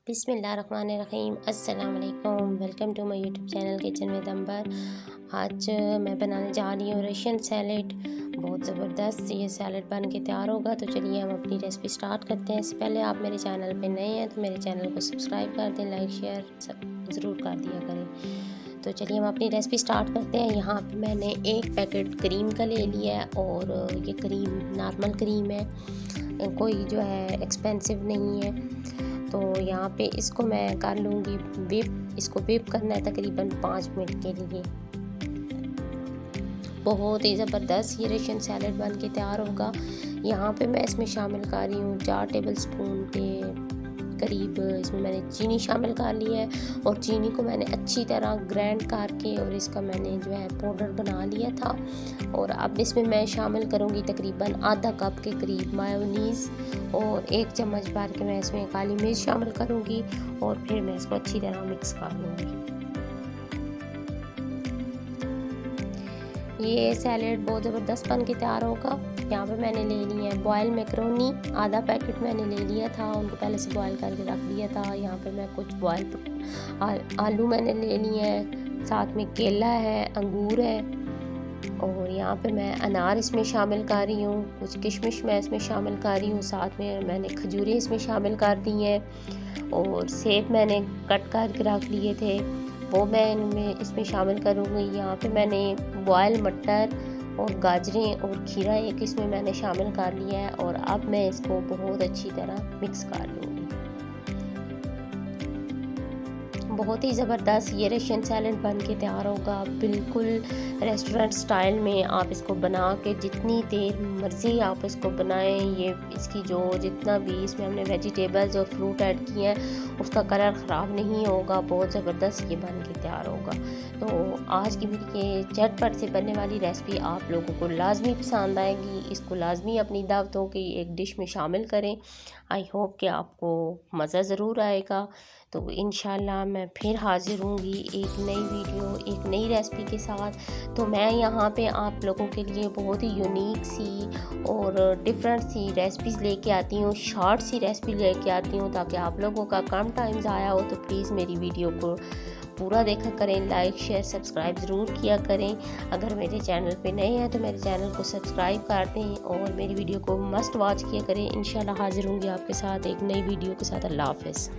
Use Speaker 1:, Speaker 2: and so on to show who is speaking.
Speaker 1: बिस्मिल्लाहिर्रहमानिर्रहीम अस्सलाम वालेकुम। Welcome to my YouTube channel kitchen with Amber. आज मैं बनाने जा रही हूँ रशियन सैलेड। बहुत ज़बरदस्त ये सैलेड बन के तैयार होगा। तो चलिए हम अपनी रेसिपी स्टार्ट करते हैं। इससे पहले आप मेरे चैनल पे नए हैं तो मेरे चैनल को सब्सक्राइब कर दें, लाइक शेयर सब ज़रूर कर दिया करें। तो चलिए हम अपनी रेसिपी स्टार्ट करते हैं। यहाँ पे मैंने एक पैकेट क्रीम का ले लिया है और ये क्रीम नॉर्मल क्रीम है, कोई जो है एक्सपेंसिव नहीं है। तो यहाँ पे इसको मैं कर लूँगी व्हिप। इसको व्हिप करना है तकरीबन 5 मिनट के लिए। बहुत ही ज़बरदस्त ये रशियन सैलेड बन के तैयार होगा। यहाँ पे मैं इसमें शामिल कर रही हूँ 4 टेबलस्पून के करीब इसमें मैंने चीनी शामिल कर ली है और चीनी को मैंने अच्छी तरह ग्राइंड करके और इसका मैंने जो है पाउडर बना लिया था। और अब इसमें मैं शामिल करूँगी तकरीबन आधा कप के करीब मायोनीज़ और 1 चम्मच भर के मैं इसमें काली मिर्च शामिल करूँगी और फिर मैं इसको अच्छी तरह मिक्स कर लूँगी। ये सैलेड बहुत ज़बरदस्त बन के तैयार होगा। यहाँ पे मैंने ले ली है बॉयल मैकरोनी, आधा पैकेट मैंने ले लिया था, उनको पहले से बॉयल करके रख दिया था। यहाँ पे मैं कुछ बॉयल आलू मैंने ले लिए हैं, साथ में केला है, अंगूर है और यहाँ पे मैं अनार इसमें शामिल कर रही हूँ, कुछ किशमिश मैं इसमें शामिल कर रही हूँ, साथ में मैंने खजूरें इसमें शामिल कर दी हैं और सेब मैंने कट करके रख लिए थे वो मैं इनमें इसमें शामिल करूँगी। यहाँ पे मैंने बॉयल मटर और गाजरें और खीरा एक इसमें मैंने शामिल कर लिया है और अब मैं इसको बहुत अच्छी तरह मिक्स कर लूँगी। बहुत ही ज़बरदस्त ये रशियन सैलेड बन के तैयार होगा। बिल्कुल रेस्टोरेंट स्टाइल में आप इसको बना के जितनी देर मर्ज़ी आप इसको बनाएं। ये इसकी जो जितना भी इसमें हमने वेजिटेबल्स और फ्रूट ऐड किए हैं उसका कलर ख़राब नहीं होगा। बहुत ज़बरदस्त ये बन के तैयार होगा। तो आज की मेरी ये झटपट से बनने वाली रेसिपी आप लोगों को लाजमी पसंद आएगी। इसको लाजमी अपनी दावतों की एक डिश में शामिल करें। आई होप कि आपको मज़ा ज़रूर आएगा। तो इंशाल्लाह मैं फिर हाज़िर होंगी एक नई वीडियो एक नई रेसिपी के साथ। तो मैं यहाँ पे आप लोगों के लिए बहुत ही यूनिक सी और डिफरेंट सी रेसिपीज़ लेके आती हूँ, शॉर्ट सी रेसिपी लेके आती हूँ ताकि आप लोगों का कम टाइम ज़ाया हो। तो प्लीज़ मेरी वीडियो को पूरा देखा करें, लाइक शेयर सब्सक्राइब ज़रूर किया करें। अगर मेरे चैनल पे नए हैं तो मेरे चैनल को सब्सक्राइब कर दें और मेरी वीडियो को मस्ट वॉच किया करें। इंशाल्लाह हाज़िर होंगी आपके साथ एक नई वीडियो के साथ। अल्लाह हाफ़िज़।